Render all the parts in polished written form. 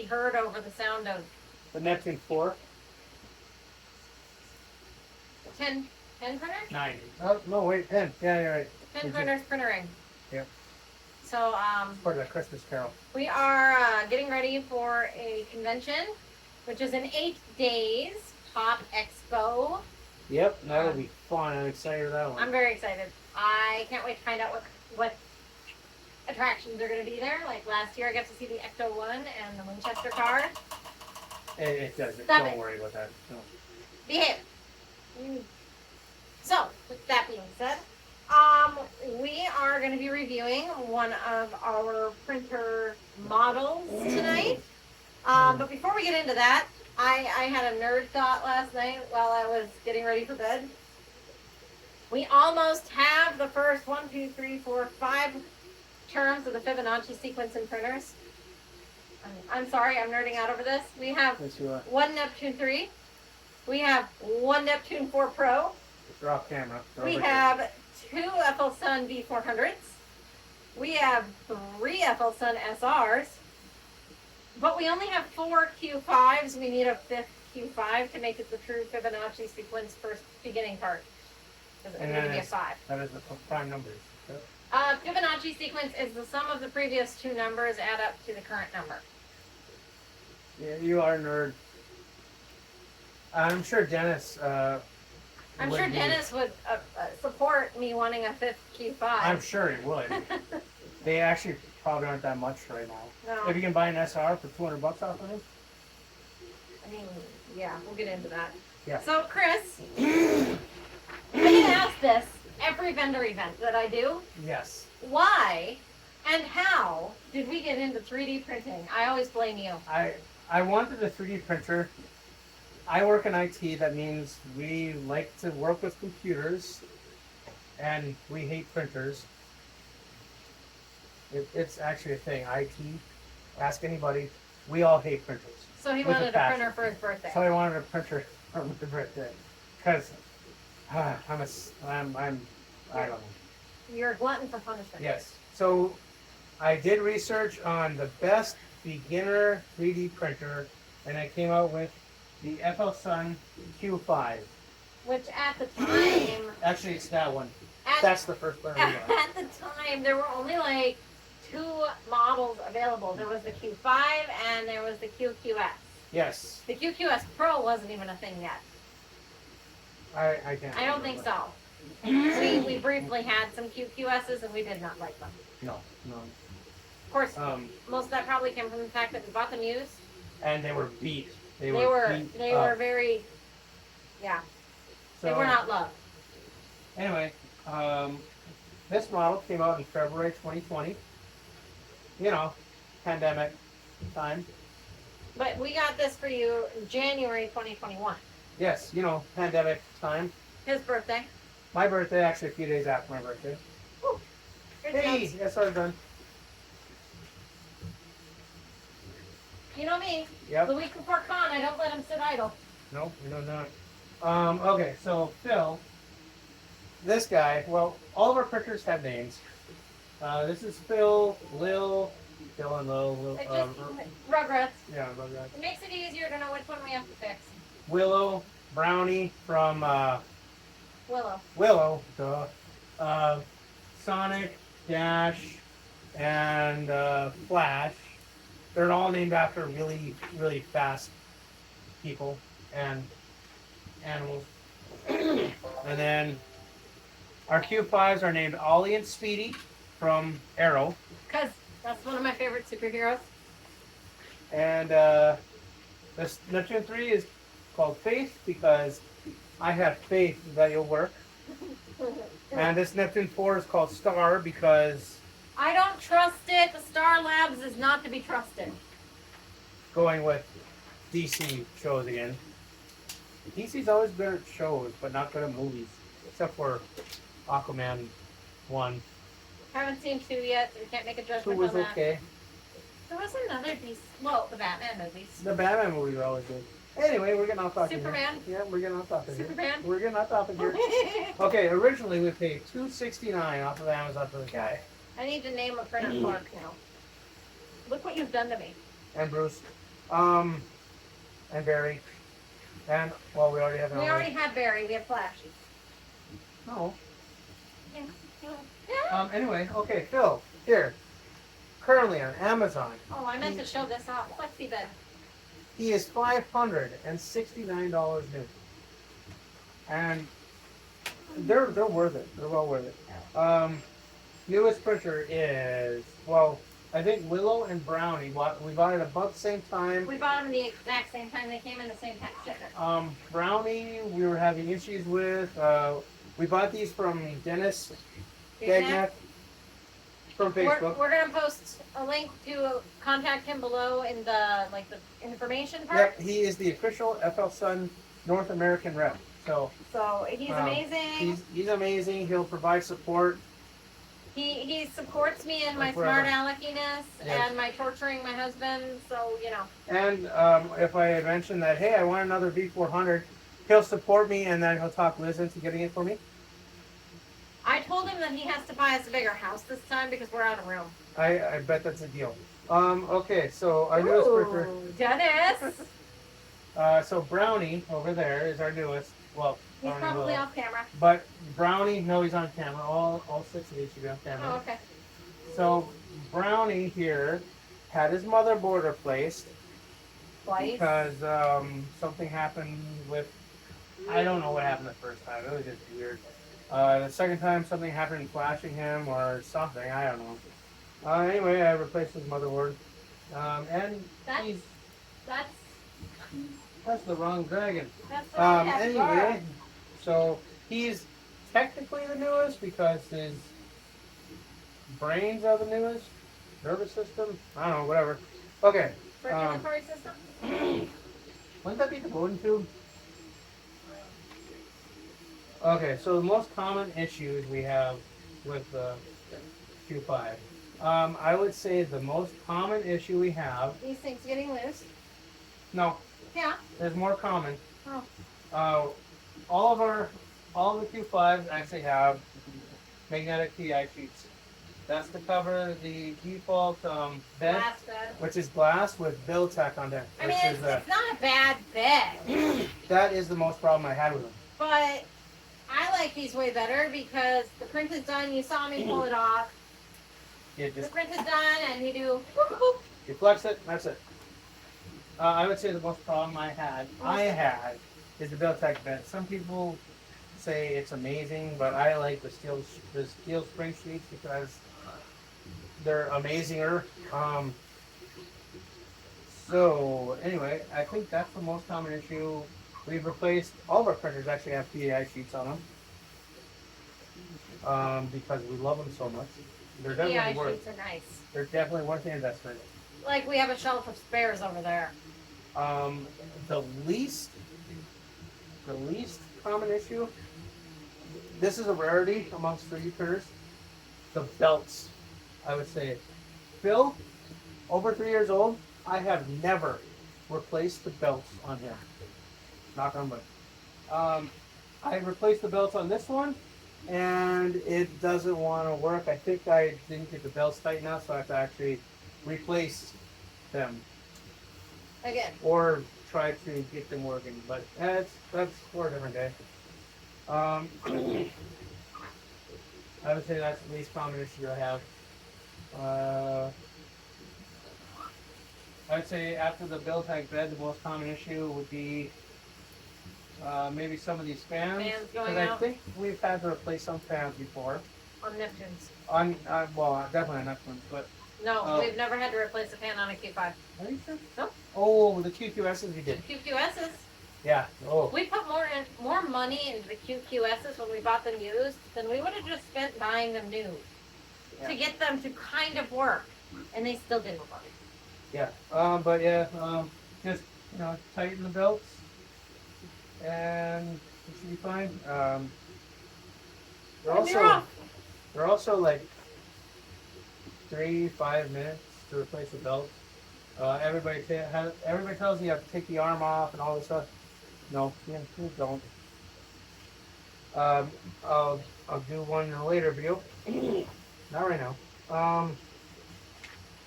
heard over the sound of The Neptune 4. 10 printers? 9. Oh, no, wait, 10. Yeah, you're right. 10 printers printering. Yep. So, For the Christmas Carol. we are getting ready for a convention, which is in 8 days, Pop Expo. Yep, that'll be fun. I'm excited for that one. I'm very excited. I can't wait to find out what attractions are going to be there. Like last year, I got to see the Ecto 1 and the Winchester car. It doesn't. Stop Don't it. worry about that. No. Behave. So, with that being said, we are going to be reviewing one of our printer models tonight. But before we get into that, I had a nerd thought last night while I was getting ready for bed. We almost have the first 1, 2, 3, 4, 5 terms of the Fibonacci sequence in printers. I'm sorry, I'm nerding out over this. We have one Neptune 3. We have one Neptune 4 Pro. They're off camera. We have 2 FLSun V400s. We have 3 FLSun SRs. But we only have 4 Q5s. We need a 5th Q5 to make it the true Fibonacci sequence first beginning part. Because it would be a 5. That is the prime numbers. Fibonacci sequence is the sum of the previous 2 numbers add up to the current number. Yeah, you are a nerd. I'm sure Dennis. I'm sure Dennis would support me wanting a 5th Q5. I'm sure he would. They actually probably aren't that much right now. No. If you can buy an SR for $200 off of it. I mean, yeah, we'll get into that. Yeah. So, Chris, I get asked this every vendor event that I do. Yes. Why and how did we get into 3D printing? I always blame you. I wanted a 3D printer. I work in IT. That means we like to work with computers, and we hate printers. It's actually a thing. IT. Ask anybody. We all hate printers. So he wanted a printer for his birthday. So I wanted a printer for my birthday, because I don't know. You're a glutton for punishment. Yes. So I did research on the best beginner 3D printer, and I came out with the FLSun Q5. Which at the time... Actually, it's that one. That's the first printer we got. At the time, there were only like 2 models available. There was the Q5 and there was the QQS. Yes. The QQS Pro wasn't even a thing yet. I can't. I don't think so. We briefly had some QQSs and we did not like them. No. Of course, most of that probably came from the fact that we bought them used. And they were beat. They were very, So, they were not loved. Anyway, this model came out in February 2020. You know, pandemic time. But we got this for you in January 2021. Yes, you know, pandemic time. His birthday. My birthday, actually a few days after my birthday. Woo. Hey, that's all done. You know me. Yep. The week before con, I don't let him sit idle. Nope, we know not. Okay, so Phil, this guy, well, all of our printers have names. This is Phil, Lil, Phil and Lil. It just, Rugrats. Yeah, Rugrats. It makes it easier to know which one we have to fix. Willow, Brownie from Willow. Duh. Sonic, Dash, and Flash. They're all named after really, really fast people and animals. And then our Q5s are named Ollie and Speedy from Arrow. Because that's one of my favorite superheroes. And this Neptune 3 is called Faith because I have faith that you'll work. And this Neptune 4 is called Star because... I don't trust it. The Star Labs is not to be trusted. Going with DC shows again. DC's always good at shows, but not good at movies. Except for Aquaman 1. Haven't seen 2 yet, so we can't make a 2 judgment was on that. okay. There was another DC... Well, the Batman movies. The Batman movies are always good. Anyway, we're getting off topic Superman? here. Yeah, we're getting off topic Superman? here. We're getting off topic here. Okay, originally we paid $269 off of Amazon for the guy. I need to name a printer Clark now. Look what you've done to me. And Bruce. And Barry. And, well, we already have We Emily. already have Barry. We have Flash. No. Yeah. Anyway, okay, Phil, here. Currently on Amazon. Oh, I meant to show this off. Flexi bed. He is $569 new. And they're worth it. They're well worth it. Newest printer is, well, I think Willow and Brownie. We bought it about the same time. We bought them the exact same time. They came in the same package. Brownie, we were having issues with. We bought these from Dennis Gagnac? Gagnac from Facebook. We're gonna post a link to contact him below in the information part. Yep, he is the official FLSun North American rep. So he's amazing. He's amazing. He'll provide support. He supports me in my Forever. smart aleckiness Yes. and my torturing my husband. So And if I had mentioned that, hey, I want another V400, he'll support me and then he'll talk Liz into getting it for me. I told him that he has to buy us a bigger house this time because we're out of room. I bet that's a deal. Okay, so our newest printer. Dennis. So Brownie over there is our newest. Well, He's Brownie probably will. off camera. But Brownie, no, he's on camera. All six of these should be on camera. Oh, okay. So Brownie here had his motherboard replaced Twice. because something happened with. I don't know what happened the first time. It was just weird. The second time something happened flashing him or something. I don't know. Anyway, I replaced his motherboard. And That's that's the wrong dragon. that's the one that's Anyway, wrong. so he's technically the newest because his brains are the newest. Nervous system? I don't know, whatever. Okay. Circulatory system. Wouldn't that be the bone tube? Okay, so the most common issues we have with the Q5. I would say the most common issue we have. These things getting loose. No, Yeah. there's more common. Oh. All of the Q5s actually have magnetic PI sheets. That's to cover the default bed, Glass bed. which is glass with Build-Tech on there. I mean, Which is, it's not a bad bed, that is the most problem I had with them. but I like these way better because the print is done. You saw me pull it off. You The just print is done, and you do whoop, whoop. you flex it, that's it. I would say the most problem I had is the Build-Tech bed. Some people say it's amazing, but I like the steel spring sheets because they're amazinger. So anyway, I think that's the most common issue. We've replaced all of our printers actually have PAI sheets on them because we love them so much. They're PI definitely worth. sheets are nice. They're definitely worth the investment. Like we have a shelf of spares over there. The least common issue. This is a rarity amongst 3D printers. The belts, I would say. Phil, over 3 years old, I have never replaced the belts on him. Knock on wood. I replaced the belts on this one, and it doesn't want to work. I think I didn't get the belts tight enough, so I have to actually replace them Again. or try to get them working. But that's for a different day. I would say that's the least common issue I have. I would say after the Build-Tech bed, the most common issue would be maybe some of these fans. Fans going I out. think we've had to replace some fans before. On Neptunes. Well, definitely on that one, but. No, Oh. we've never had to replace a fan on a Q5. Are you sure? No. Oh, the QQSs we did. QQSs. Yeah. Oh. We put more money into the QQSs when we bought them used than we would have just spent buying them new Yeah. to get them to kind of work, and they still didn't work. Yeah. But yeah. Just tighten the belts, and it should be fine. And you're off. They're also like 3-5 minutes to replace the belt. Everybody tells you you have to take the arm off and all this stuff. No, you don't. I'll do one in a later video. Not right now.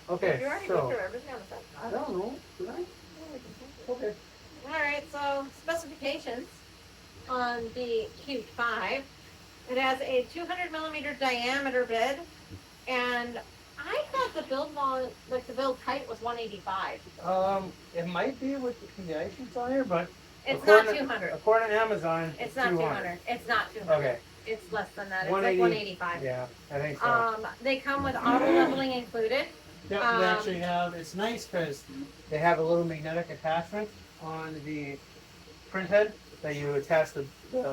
Okay, You already so go through everything on the front. I don't know. Did I? Okay. All right, so specifications on the Q5. It has a 200 millimeter diameter bed, and I thought the build volume, like the build height, was 185. It might be with the ice sheets on here, but It's not according 200. according to Amazon, It's not 200. It's not 200. Okay. It's less than that. It's like 180. 185. Yeah, I think so. They come with auto leveling included. Yep, they actually have. It's nice because they have a little magnetic attachment on the print head that you attach the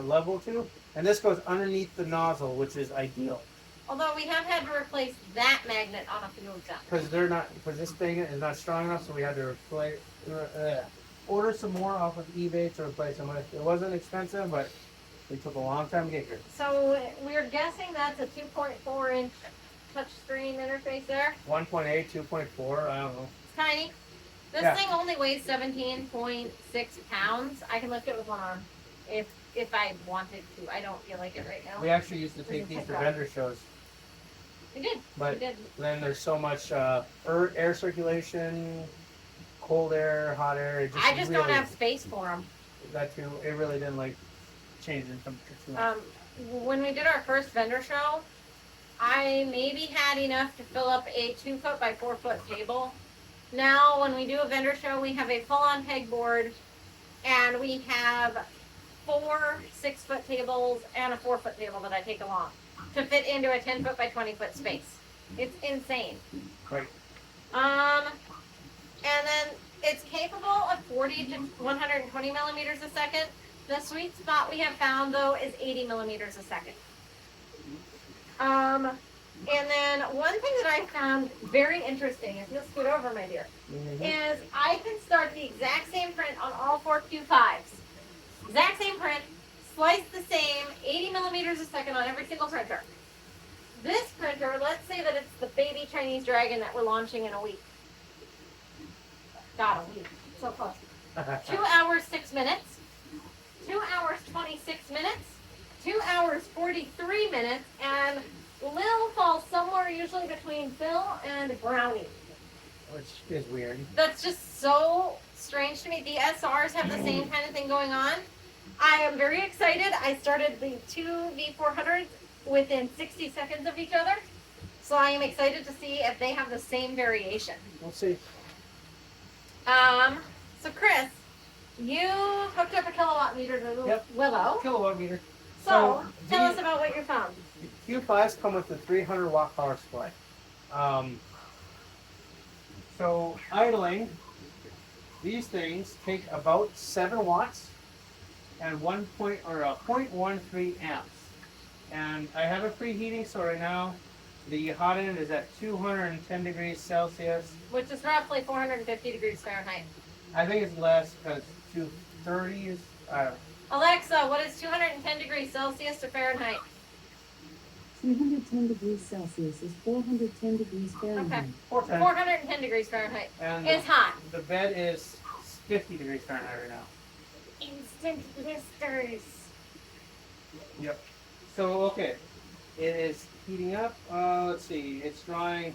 level to, and this goes underneath the nozzle, which is ideal Although we have had to replace that magnet on a few of them. because this thing is not strong enough, so we had to order some more off of eBay to replace them with. It wasn't expensive, but it took a long time to get here. So we're guessing that's a 2.4 inch touchscreen interface there. 1.8, 2.4, I don't know. It's tiny. This Yeah. thing only weighs 17.6 pounds. I can lift it with one arm if I wanted to. I don't feel like it right now. We actually used to take these to vendor shows. We did. But we did. then there's so much air circulation, cold air, hot air. It I just don't really- have space for them. that too. It really didn't like change the temperature too much. When we did our first vendor show, I maybe had enough to fill up a 2 foot by 4 foot table. Now, when we do a vendor show, we have a full-on pegboard, and we have 4 6 foot tables and a 4 foot table that I take along to fit into a 10 foot by 20 foot space. It's insane. Right. And then it's capable of 40 to 120 millimeters a second. The sweet spot we have found, though, is 80 millimeters a second. And then one thing that I found very interesting, if you'll scoot over, my dear, is I can start the exact same print on all 4 Q5s. Exact same print, slice the same, 80 millimeters a second on every single printer. This printer, let's say that it's the baby Chinese dragon that we're launching in a week. God, a week. So close. 2 hours, 6 minutes. 2 hours, 26 minutes. 2 hours, 43 minutes. And Lil falls somewhere usually between Phil and Brownie. Which is weird. That's just so strange to me. The SRs have the same kind of thing going on. I am very excited. I started the 2 V400s within 60 seconds of each other. So I am excited to see if they have the same variation. We'll see. So Chris, you hooked up a kilowatt meter to Willow. Kilowatt meter. So tell us the about what you found. Q5s come with a 300 watt power supply. So idling, these things take about 7 watts and 0.13 amps. And I have it preheating, so right now the hot end is at 210 degrees Celsius. Which is roughly 450 degrees Fahrenheit. I think it's less because 230 is, I don't know. Alexa, what is 210 degrees Celsius to Fahrenheit? 210 degrees Celsius is 410 degrees Fahrenheit. Okay. 410. 410 degrees Fahrenheit. And It's hot. the bed is 50 degrees Fahrenheit right now. Instant blisters. Yep. So, okay. It is heating up. Let's see. It's drawing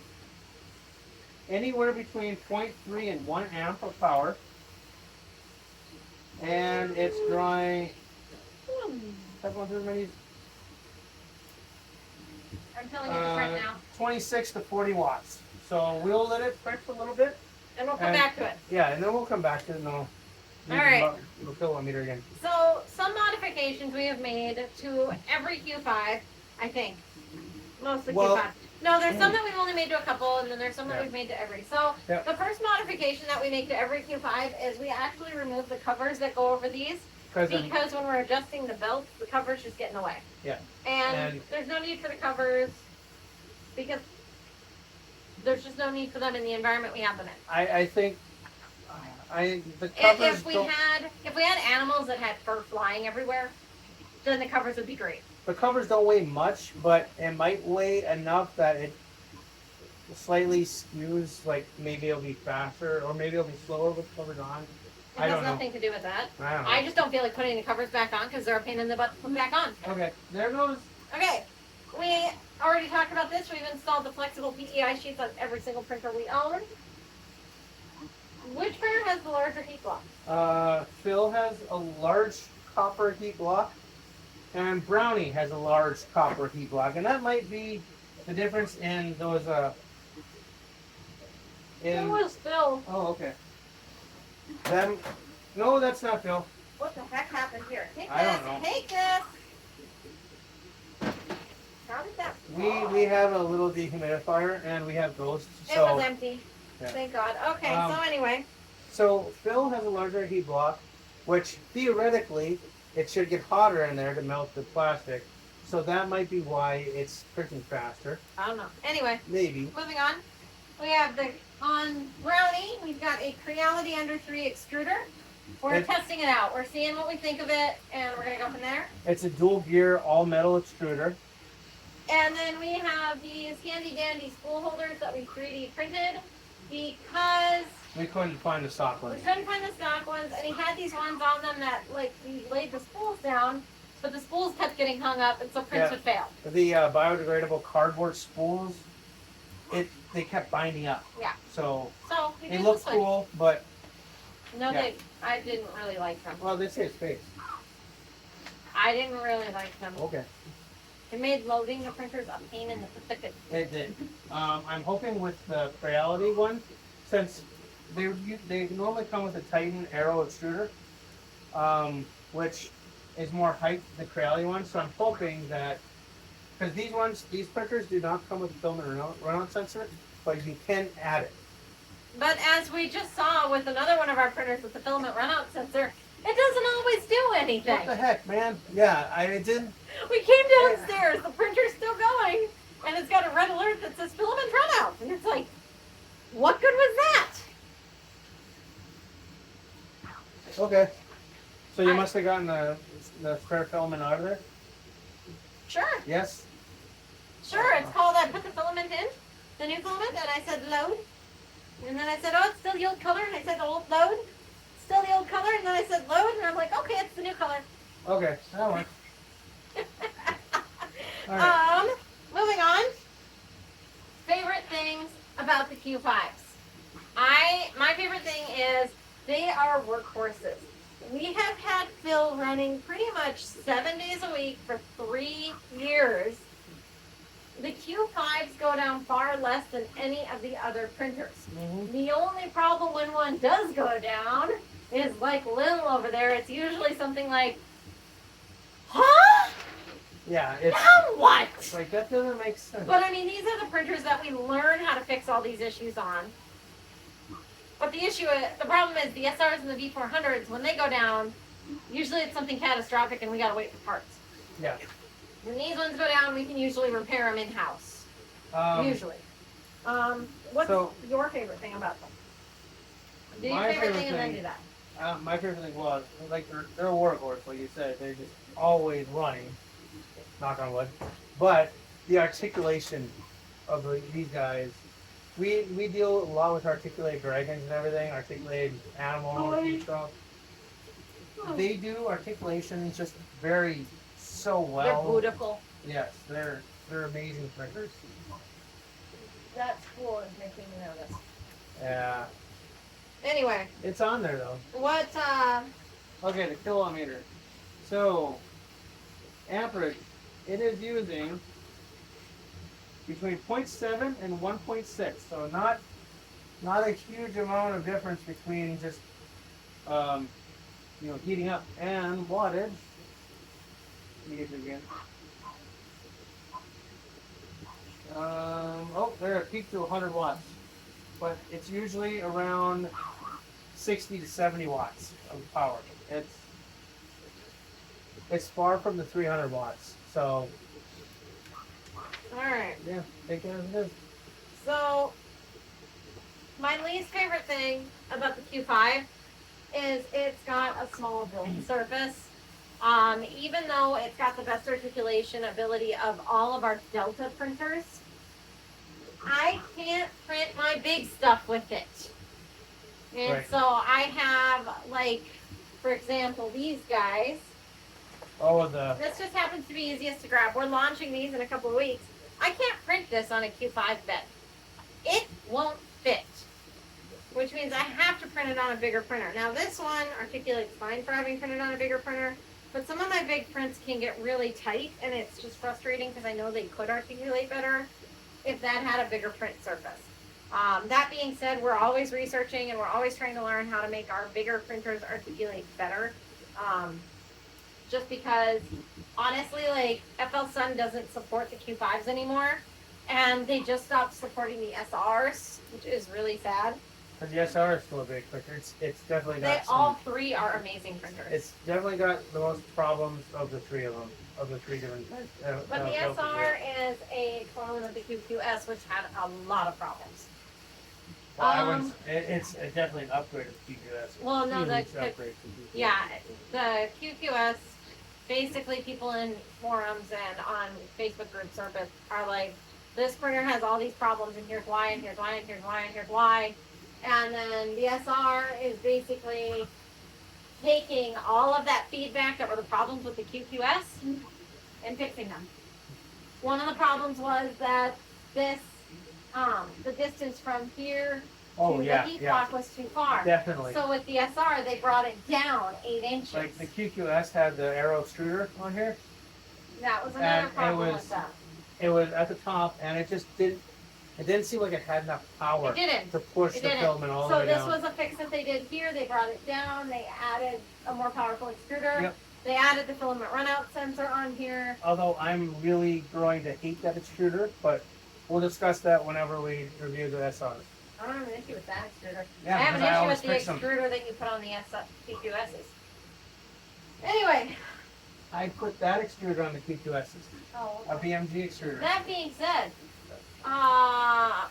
anywhere between 0.3 and 1 amp of power. And it's drawing. Have one through many. I'm telling you to print now. 26 to 40 watts. So we'll let it print for a little bit. And we'll come and- back to it. Yeah, and then we'll come back to it and I'll All right. the kilowatt meter again. So, some modifications we have made to every Q5, I think. Mostly Well- Q5. No, there's some that we've only made to a couple, and then there's some that Yeah. we've made to every. So, Yeah. the first modification that we make to every Q5 is we actually remove the covers that go over these, because when we're adjusting the belts, the covers just get in the way. Yeah. And And- there's no need for the covers, because there's just no need for them in the environment we have them in. I think the covers If we don't. had animals that had fur flying everywhere, then the covers would be great. The covers don't weigh much, but it might weigh enough that it slightly skews. Like maybe it'll be faster, or maybe it'll be slower with the covers on. It I has don't know. nothing to do with that. I don't know. I just don't feel like putting the covers back on because they're a pain in the butt to put back on. Okay, there goes. Okay, we already talked about this. We've installed the flexible PEI sheets on every single printer we own. Which printer has the larger heat block? Phil has a large copper heat block, and Brownie has a large copper heat block, and that might be the difference in those. Who was Phil? Oh, okay. Then, no, that's not Phil. What the heck happened here? Take I this. don't know. Take this. How did that? We have a little dehumidifier, and we have ghosts. It So was empty. yeah. Thank God. Okay, Um, so anyway. So Phil has a larger heat block, which theoretically it should get hotter in there to melt the plastic. So that might be why it's printing faster. I don't know. Anyway, Maybe. moving on. We have on Brownie, we've got a Creality Under 3 extruder. We're testing it out. We're seeing what we think of it, and we're going to go from there. It's a dual gear all metal extruder. And then we have these handy dandy spool holders that we 3D printed because We couldn't find the stock we ones. couldn't find the stock ones, and he had these ones on them that, like, we laid the spools down, but the spools kept getting hung up, and so prints would fail. The biodegradable cardboard spools, they kept binding up. Yeah. So So we they did look this one. cool, but No, yeah. I didn't really like them. well, they say it's fake. I didn't really like them. Okay. It made loading the printers a pain in the thicket. It did. I'm hoping with the Creality one, since they normally come with a Titan Aero extruder, which is more height than the Creality one. So I'm hoping that because these printers do not come with a filament runout sensor, but you can add it. But as we just saw with another one of our printers with the filament runout sensor, it doesn't always do anything. What the heck, man? Yeah, it did. We came downstairs, the printer's still going, and it's got a red alert that says filament runout. And it's like, what good was that? Okay. So you I- must have gotten the spare filament out of there. Sure, Yes. sure. It's called, I put the filament in, the new filament, and I said load. And then I said, oh, it's still the old color. And I said, old load. Still the old color. And then I said load. And I'm like, okay, it's the new color. Okay, that works. All right. Moving on. Favorite things about the Q5s. My favorite thing is they are workhorses. We have had Phil running pretty much 7 days a week for 3 years. The Q5s go down far less than any of the other printers. Mhm. The only problem when one does go down is like Lil over there. It's usually something like, huh? Yeah, it's Now what? like that doesn't make sense. But I mean, these are the printers that we learn how to fix all these issues on. But the problem is the SRs and the V400s, when they go down, usually it's something catastrophic and we gotta wait for parts. Yeah. When these ones go down, we can usually repair them in-house. Usually. What's so- your favorite thing about them? Do your My favorite favorite thing and then thing- do that. My favorite thing was like they're a workhorse, like you said. They're just always running. Knock on wood. But the articulation of these guys, we deal a lot with articulated dragons and everything, articulated animals and stuff. They do articulation just so well. They're beautiful. Yes, they're amazing printers. That spool is making me nervous. Yeah, Anyway, it's on there though. what, Okay, the kilometer. So, amperage, it is using between 0.7 and 1.6. So not a huge amount of difference between just heating up and wattage. Let me get it again. There it peaked to 100 watts, but it's usually around 60 to 70 watts of power. It's far from the 300 watts. So alright. yeah, take it as it is. So, my least favorite thing about the Q5 is it's got a small build surface. Even though it's got the best articulation ability of all of our Delta printers, I can't print my big stuff with it. And Right. so I have, like, for example, these guys. Oh, This just happens to be easiest to grab. We're launching these in a couple of weeks. I can't print this on a Q5 bed. It won't fit. which means I have to print it on a bigger printer. Now this one articulates fine for having printed on a bigger printer, but some of my big prints can get really tight, and it's just frustrating because I know they could articulate better if that had a bigger print surface. That being said, we're always researching and we're always trying to learn how to make our bigger printers articulate better. Just because, honestly, like FLSun doesn't support the Q5s anymore, and they just stopped supporting the SRs, which is really sad. But the SR is still a big printer. It's definitely They got all three are amazing printers. It's definitely got the most problems of the three of them, of the three different. But the SR is a clone of the QQS, which had a lot of problems. Well, I wouldn't, it's definitely an upgrade of QQS. Well, no, Huge upgrade from QQS. yeah, the QQS, basically people in forums and on Facebook groups are like, this printer has all these problems, and here's why, and here's why, and here's why, and here's why. And then the SR is basically taking all of that feedback that were the problems with the QQS and fixing them. One of the problems was that this, the distance from here to the heat block was too far. Definitely. So with the SR, they brought it down 8 inches. Like the QQS had the arrow extruder on here. That was another And problem with that. It was at the top, and it just didn't seem like it had enough power It didn't. to push It the didn't. filament all the way down. So this was a fix that they did here. They brought it down. They added a more powerful extruder. Yep. They added the filament runout sensor on here. Although I'm really growing to hate that extruder, but we'll discuss that whenever we review the SR. I don't have an issue with that extruder. Yeah, I have an because I issue always with the fix them. extruder that you put on the PQSs. Anyway. I put that extruder on the QQSs. Oh, A BMG extruder. that being said, I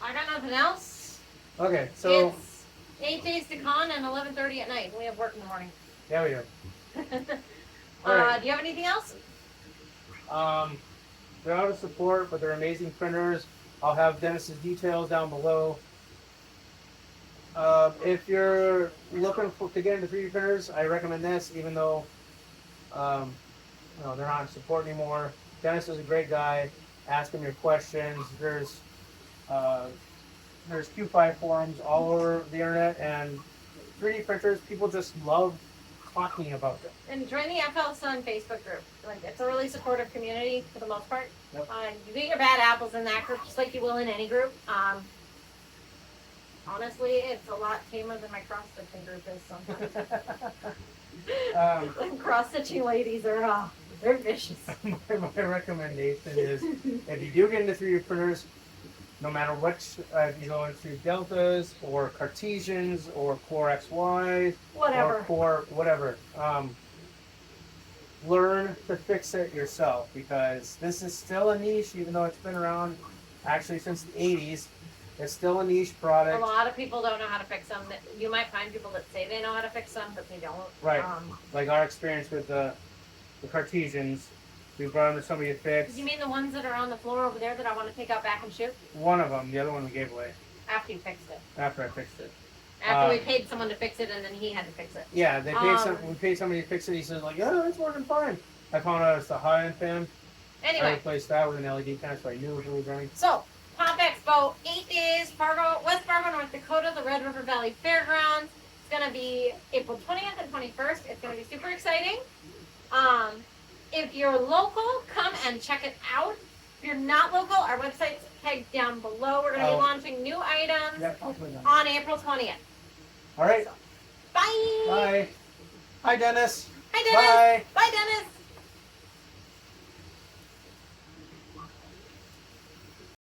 got nothing else. Okay, so It's 8 days to con and 11:30 at night. We have work in the morning. there we go. Alright. Do you have anything else? They're out of support, but they're amazing printers. I'll have Dennis's details down below. If you're looking to get into 3D printers, I recommend this, even though they're not in support anymore. Dennis is a great guy. Ask him your questions. There's Q5 forums all over the internet, and 3D printers, people just love talking about them. And join the FLSun Facebook group. Like, it's a really supportive community for the most part. Yep. You get your bad apples in that group, just like you will in any group. Honestly, it's a lot tamer than my cross-stitching group is sometimes. Cross-stitching ladies are, they're vicious. My recommendation is, if you do get into 3D printers, no matter which, if you go into deltas or Cartesians or core XY Whatever. or core whatever, learn to fix it yourself, because this is still a niche, even though it's been around actually since the 80s. It's still a niche A product. lot of people don't know how to fix them. You might find people that say they know how to fix them, but they don't. Right. Like our experience with the Cartesians, we brought them to somebody to fix. You mean the ones that are on the floor over there that I want to take out back and shoot? One of them, the other one we gave away After you fixed it. after I fixed it. After we paid someone to fix it and then he had to fix it. Yeah, they paid we paid somebody to fix it. He says like, yeah, it's working fine. I found out it's the high-end fan. I Anyway, replaced that with an LED fan, so I knew it was running. so Pop Expo, 8 days, West Fargo, North Dakota, the Red River Valley Fairgrounds. It's gonna be April 20th and 21st. It's gonna be super exciting. If you're local, come and check it out. If you're not local, our website's tagged down below. We're gonna be launching new items Yep, I'll put it on. on April 20th. All right. So, bye. Bye. Hi, Dennis. Hi, Dennis. Bye. Bye, Dennis.